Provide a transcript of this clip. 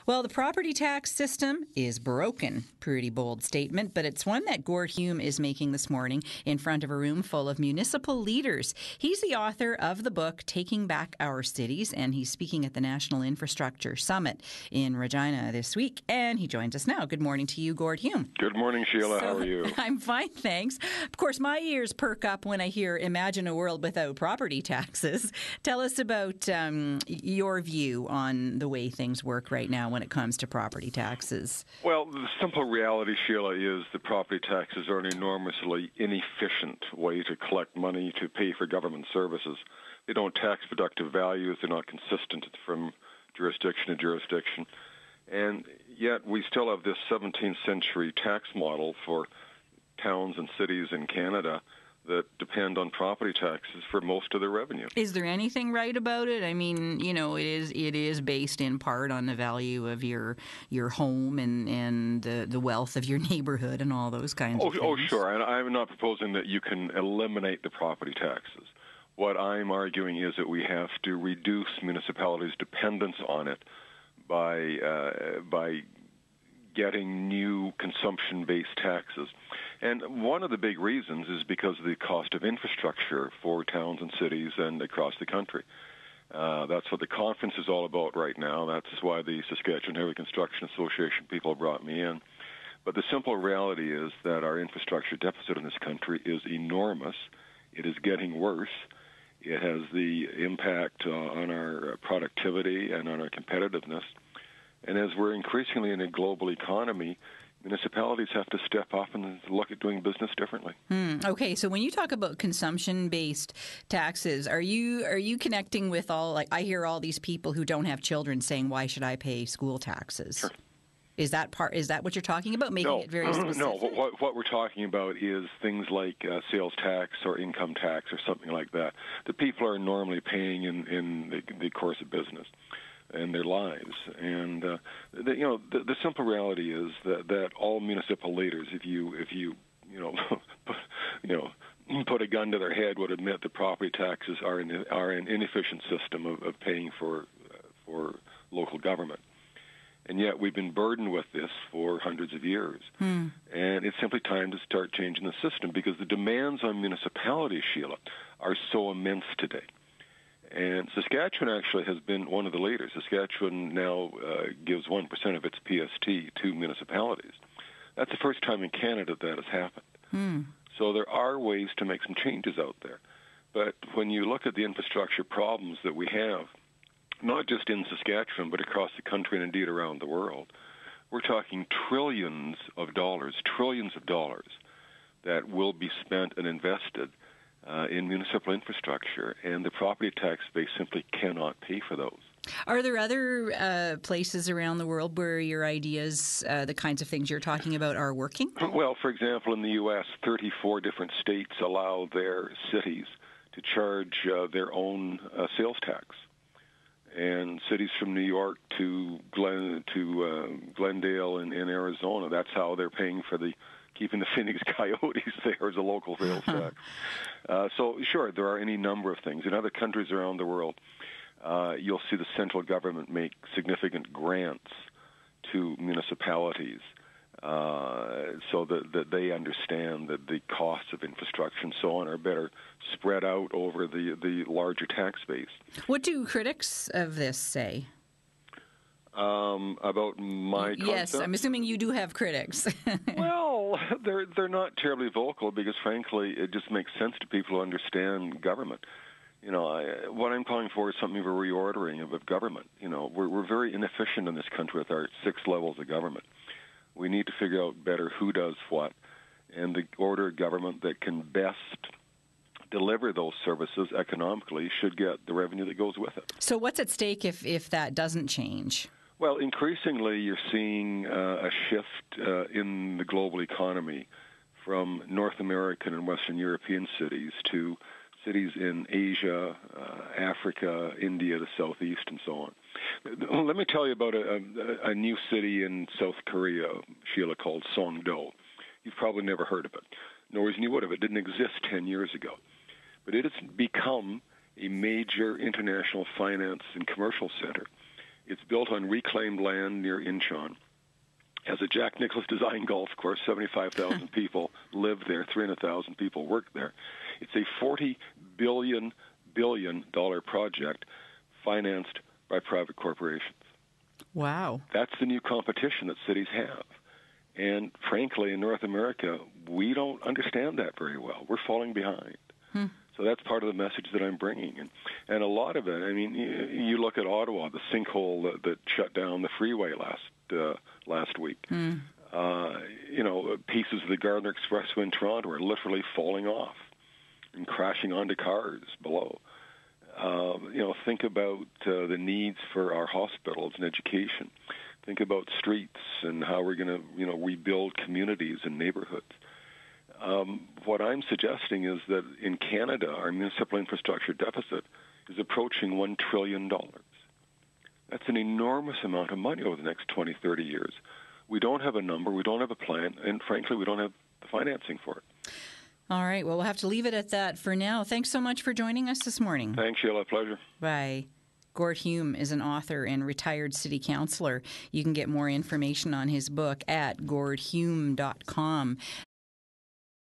Well, the property tax system is broken. Pretty bold statement, but it's one that Gord Hume is making this morning in front of a room full of municipal leaders. He's the author of the book, Taking Back Our Cities, and he's speaking at the National Infrastructure Summit in Regina this week, and he joins us now. Good morning to you, Gord Hume. Good morning, Sheila. How are you? I'm fine, thanks. Of course, my ears perk up when I hear imagine a world without property taxes. Tell us about your view on the way things work right now when it comes to property taxes. Well, the simple reality, Sheila, is that property taxes are an enormously inefficient way to collect money to pay for government services. They don't tax productive values. They're not consistent from jurisdiction to jurisdiction. And yet we still have this 17th century tax model for towns and cities in Canada that depend on property taxes for most of their revenue. Is there anything right about it? I mean, you know, it is based in part on the value of your home and the wealth of your neighborhood and all those kinds of things. Oh, sure. And I'm not proposing that you can eliminate the property taxes. What I'm arguing is that we have to reduce municipalities' dependence on it by getting new consumption-based taxes. And one of the big reasons is because of the cost of infrastructure for towns and cities and across the country. That's what the conference is all about right now. That's why the Saskatchewan Heavy Construction Association people brought me in. But the simple reality is that our infrastructure deficit in this country is enormous. It is getting worse. It has the impact on our productivity and on our competitiveness. And as we're increasingly in a global economy, municipalities have to step up and look at doing business differently. Okay, so when you talk about consumption-based taxes, are you connecting with all, like, I hear all these people who don't have children saying, why should I pay school taxes? Sure. Is that what you're talking about, making it very specific? No, what we're talking about is things like sales tax or income tax or something like that people are normally paying in the course of business in their lives. And the simple reality is that all municipal leaders, if you put a gun to their head, would admit that property taxes are an inefficient system of paying for local government. And yet we've been burdened with this for hundreds of years. And it's simply time to start changing the system because the demands on municipalities, Sheila, are so immense today. And Saskatchewan actually has been one of the leaders. Saskatchewan now gives 1% of its PST to municipalities. That's the first time in Canada that has happened. So there are ways to make some changes out there. But when you look at the infrastructure problems that we have, not just in Saskatchewan, but across the country and indeed around the world, we're talking trillions of dollars that will be spent and invested in municipal infrastructure, and the property tax base simply cannot pay for those. Are there other places around the world where your ideas, the kinds of things you're talking about, are working? Well, for example, in the U.S., 34 different states allow their cities to charge their own sales tax. And cities from New York to Glendale in Arizona, that's how they're paying for keeping the Phoenix Coyotes there as a local sales tax. So, sure, there are any number of things. In other countries around the world, you'll see the central government make significant grants to municipalities so that they understand that the costs of infrastructure and so on are better spread out over the larger tax base. What do critics of this say? About my concept? Yes, I'm assuming you do have critics. Well, they're not terribly vocal because, frankly, it just makes sense to people who understand government. What I'm calling for is something of a reordering of government. We're very inefficient in this country with our 6 levels of government. We need to figure out better who does what, and the order of government that can best deliver those services economically should get the revenue that goes with it. So what's at stake if that doesn't change? Well, increasingly you're seeing a shift in the global economy from North American and Western European cities to cities in Asia, Africa, India, the Southeast, and so on. Let me tell you about a new city in South Korea, Sheila, called Songdo. You've probably never heard of it, nor as you would have. It didn't exist 10 years ago. But it has become a major international finance and commercial center. It's built on reclaimed land near Incheon. Has a Jack Nicklaus designed golf course. 75,000 people live there. 300,000 people work there. It's a $40 billion project financed by private corporations. Wow. That's the new competition that cities have. And frankly, in North America, we don't understand that very well. We're falling behind. So that's part of the message that I'm bringing. And a lot of it, I mean, you look at Ottawa, the sinkhole that shut down the freeway last week. Pieces of the Gardner Expressway in Toronto are literally falling off and crashing onto cars below. Think about the needs for our hospitals and education. Think about streets and how we're going to, rebuild communities and neighborhoods. What I'm suggesting is that in Canada, our municipal infrastructure deficit is approaching $1 trillion. That's an enormous amount of money over the next 20, 30 years. We don't have a number, we don't have a plan, and frankly, we don't have the financing for it. All right, well, we'll have to leave it at that for now. Thanks so much for joining us this morning. Thanks, Sheila. Pleasure. Bye. Gord Hume is an author and retired city councillor. You can get more information on his book at gordhume.com.